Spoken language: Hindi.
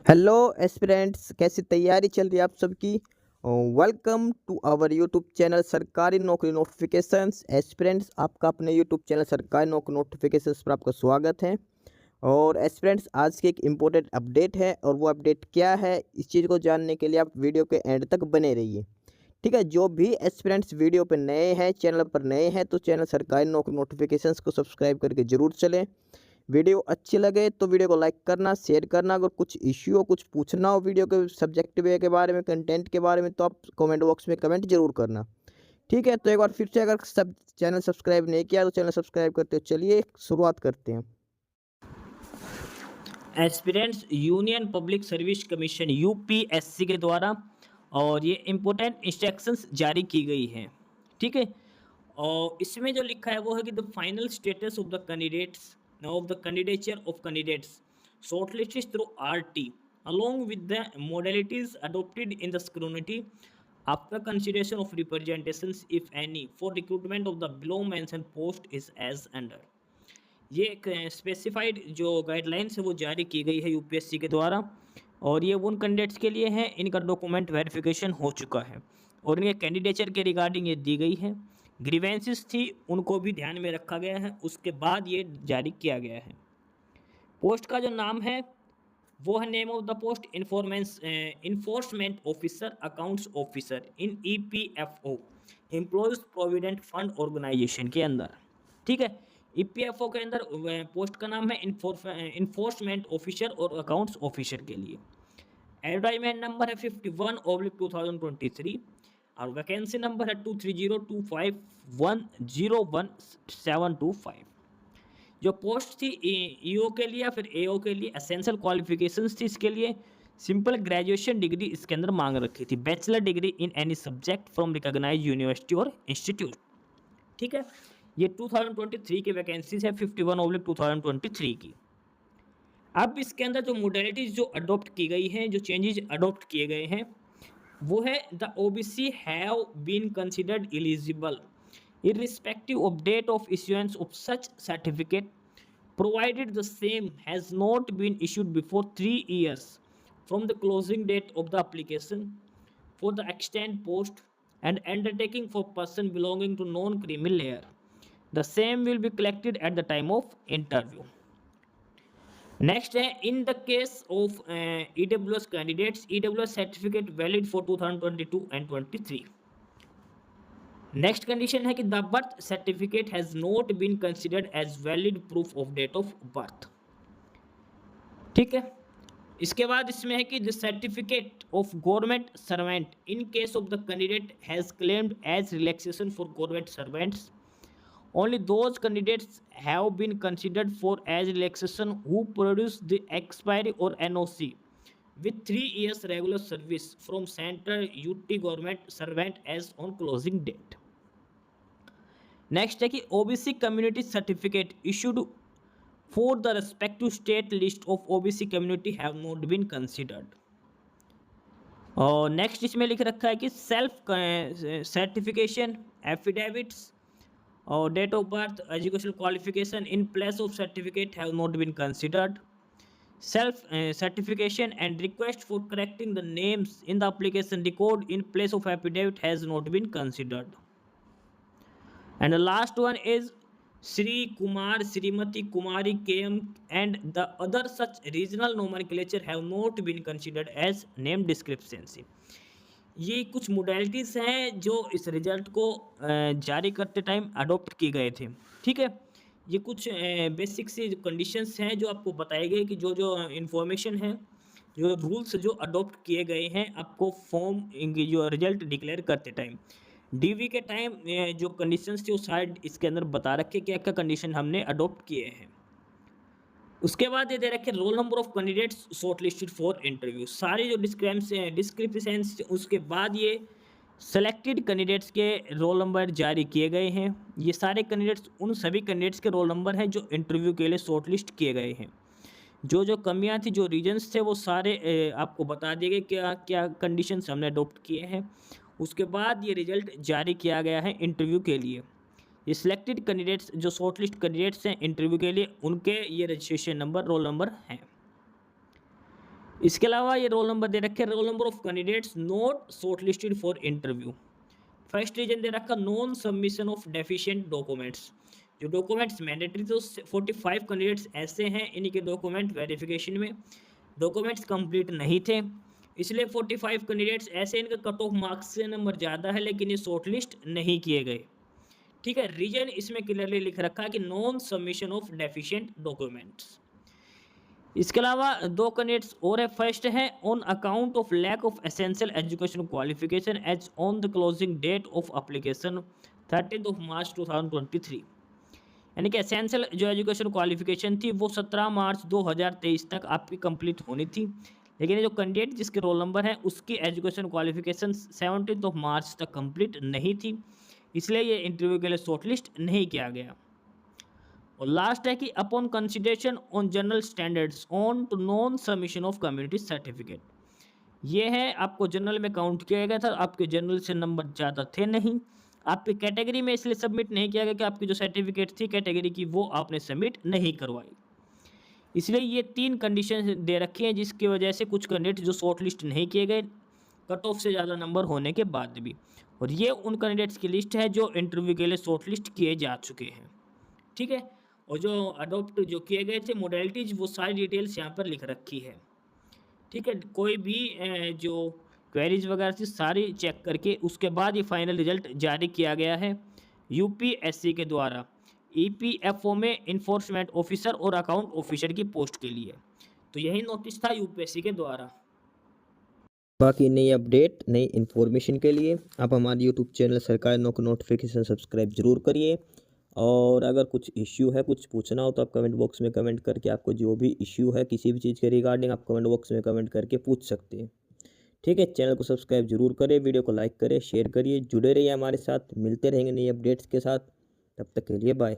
हेलो एस्पिरेंट्स, कैसी तैयारी चल रही है आप सबकी। Welcome to our YouTube channel सरकारी नौकरी नोटिफिकेशंस। एस्पिरेंट्स, आपका अपने यूट्यूब चैनल सरकारी नौकरी नोटिफिकेशंस पर आपका स्वागत है। और एस्पिरेंट्स, आज की एक इम्पोर्टेंट अपडेट है, और वो अपडेट क्या है इस चीज़ को जानने के लिए आप वीडियो के एंड तक बने रहिए। ठीक है, जो भी एस्पिरेंट्स वीडियो पर नए हैं, चैनल पर नए हैं, तो चैनल सरकारी नौकरी नोटिफिकेशंस को सब्सक्राइब करके ज़रूर चलें। वीडियो अच्छी लगे तो वीडियो को लाइक करना, शेयर करना। अगर कुछ इश्यू हो, कुछ पूछना हो वीडियो के सब्जेक्ट वे के बारे में, कंटेंट के बारे में, तो आप कमेंट बॉक्स में कमेंट जरूर करना। ठीक है, तो एक बार फिर से, अगर सब चैनल सब्सक्राइब नहीं किया तो चैनल सब्सक्राइब करते हो। चलिए शुरुआत करते हैं। Aspirants union public service commission UPSC के द्वारा और ये इम्पोर्टेंट इंस्ट्रक्शंस जारी की गई हैं। ठीक है, और इसमें जो लिखा है वो है कि the final status of the candidates of the candidature of candidates shortlisted through RT along with the modalities adopted in the scrutiny after consideration of representations if any for recruitment of the below mentioned post is as under। ये एक स्पेसिफाइड जो गाइडलाइंस है वो जारी की गई है यूपीएससी के द्वारा, और ये उन कैंडिडेट्स के लिए हैं इनका डॉक्यूमेंट वेरिफिकेशन हो चुका है और इनके कैंडिडेचर के रिगार्डिंग ये दी गई है। ग्रीवेंसेस थी उनको भी ध्यान में रखा गया है, उसके बाद ये जारी किया गया है। पोस्ट का जो नाम है वो है name of the post enforcement officer accounts officer in EPFO employees provident fund organisation के अंदर। ठीक है, ईपीएफओ के अंदर पोस्ट का नाम है इन्फोर्समेंट ऑफिसर और अकाउंट्स ऑफिसर के लिए। एडवर्टाइजमेंट नंबर है 51/2023 और वैकेंसी नंबर है 230251011725। जो पोस्ट थी ईओ के लिए या फिर एओ के लिए एसेंशियल क्वालिफिकेशंस थी इसके लिए सिंपल ग्रेजुएशन डिग्री इसके अंदर मांग रखी थी, bachelor degree in any subject from recognised university और इंस्टीट्यूट। ठीक है, ये 2023 की वैकेंसीज है 51/2023 की। अब इसके अंदर जो मोडेलिटीज जो अडॉप्ट की गई हैं, जो चेंजेस अडॉप्ट किए गए हैं वो है the OBC have been considered eligible irrespective of date of issuance of such certificate provided the same has not been issued before 3 years from the closing date of the application for the extant post and undertaking for person belonging to non-creamy layer. The same will be collected at the time of interview. Next है in the case of EWS candidates, EWS certificate valid for 2022 and 23. Next condition है कि the birth certificate has not been considered as valid proof of date of birth. ठीक है, इसके बाद इसमें है कि the certificate of government servant in case of the candidate has claimed age relaxation for government servants only those candidates have been considered for as relaxation who produce the expiry or NOC with 3 years regular service from central UT government servant as on closing date। Next है कि OBC community certificate issued for the respective state list of OBC community have not been considered. और नेक्स्ट इसमें लिख रखा है कि सेल्फ सर्टिफिकेशन एफिडेविट्स और date of birth educational qualification in place of certificate have not been considered. Self certification and request for correcting the names in the application record in place of affidavit has not been considered. And the last one is Sri Kumar, Srimati Kumari KM and the other such regional nomenclature have not been considered as name discrepancy। ये कुछ मोडेलिटीज़ हैं जो इस रिजल्ट को जारी करते टाइम अडोप्ट किए गए थे। ठीक है, ये कुछ बेसिक सी कंडीशंस हैं जो आपको बताए गए कि जो जो इन्फॉर्मेशन है, जो रूल्स जो अडोप्ट किए गए हैं आपको फॉर्म जो रिजल्ट डिक्लेयर करते टाइम डीवी के टाइम जो कंडीशंस थी वो सारे इसके अंदर बता रखे क्या क्या कंडीशन हमने अडॉप्ट किए हैं। उसके बाद ये दे रखे roll number of candidates short listed for interview, सारी जो डिस्क्रिप्शंस उसके बाद ये सेलेक्टेड कैंडिडेट्स के रोल नंबर जारी किए गए हैं। ये सारे कैंडिडेट्स उन सभी कैंडिडेट्स के रोल नंबर हैं जो इंटरव्यू के लिए शॉर्ट लिस्ट किए गए हैं। जो जो कमियां थी, जो रीजंस थे, वो सारे आपको बता दिए गए क्या क्या कंडीशंस हमने अडॉप्ट किए हैं। उसके बाद ये रिजल्ट जारी किया गया है इंटरव्यू के लिए। ये सिलेक्टेड कैंडिडेट्स जो शॉर्टलिस्ट कैंडिडेट्स हैं इंटरव्यू के लिए, उनके ये रजिस्ट्रेशन नंबर रोल नंबर हैं। इसके अलावा ये रोल नंबर दे रखे, roll number of candidates not shortlisted for interview. First reason दे रखा non submission of deficient documents. जो डॉक्यूमेंट्स मैंडेटरी तो 45 कैंडिडेट्स ऐसे हैं, इनके डॉक्यूमेंट वेरिफिकेशन में डॉक्यूमेंट्स कंप्लीट नहीं थे, इसलिए 45 कैंडिडेट्स ऐसे, इनका कट ऑफ मार्क्स से नंबर ज़्यादा है लेकिन ये शॉर्टलिस्ट नहीं किए गए। ठीक है, रीजन इसमें क्लियरली लिख रखा है कि non submission of deficient documents. इसके अलावा दो कैंडिडेट्स और है। फर्स्ट है on account of lack of essential education qualification as on the closing date of application 30 March 2023। यानी कि एसेंशियल जो एजुकेशन क्वालिफिकेशन थी वो 17 मार्च 2023 तक आपकी कंप्लीट होनी थी, लेकिन ये जो कैंडिडेट जिसके रोल नंबर है उसकी एजुकेशन क्वालिफिकेशन 17 मार्च तक कंप्लीट नहीं थी, इसलिए ये इंटरव्यू के लिए शॉर्टलिस्ट नहीं किया गया। और लास्ट है कि upon consideration on general standards on to non submission of community certificate. ये है आपको जनरल में काउंट किया गया था, आपके जनरल से नंबर ज़्यादा थे नहीं, आपकी कैटेगरी में इसलिए सबमिट नहीं किया गया कि आपकी जो सर्टिफिकेट थी कैटेगरी की वो आपने सबमिट नहीं करवाई। इसलिए ये 3 कंडीशन दे रखी हैं जिसकी वजह से कुछ कैंडिडेट जो शॉर्ट लिस्ट नहीं किए गए कट ऑफ से ज़्यादा नंबर होने के बाद भी। और ये उन कैंडिडेट्स की लिस्ट है जो इंटरव्यू के लिए शॉर्ट लिस्ट किए जा चुके हैं। ठीक है, और जो अडोप्ट जो किए गए थे मोडेलिटीज वो सारी डिटेल्स यहाँ पर लिख रखी है। ठीक है, कोई भी जो क्वेरीज वगैरह थी सारी चेक करके उसके बाद ये फाइनल रिजल्ट जारी किया गया है यूपीएससी के द्वारा ईपीएफओ में इन्फोर्समेंट ऑफिसर और अकाउंट ऑफिसर की पोस्ट के लिए। तो यही नोटिस था यूपीएससी के द्वारा। बाकी नई अपडेट नई इन्फॉर्मेशन के लिए आप हमारे यूट्यूब चैनल सरकारी नौकरी नोटिफिकेशन सब्सक्राइब जरूर करिए। और अगर कुछ इश्यू है, कुछ पूछना हो तो आप कमेंट बॉक्स में कमेंट करके आपको जो भी इश्यू है किसी भी चीज़ के रिगार्डिंग आप कमेंट बॉक्स में कमेंट करके पूछ सकते हैं। ठीक है, चैनल को सब्सक्राइब जरूर करें, वीडियो को लाइक करें, शेयर करिए, जुड़े रहिए हमारे साथ, मिलते रहेंगे नई अपडेट्स के साथ। तब तक के लिए बाय।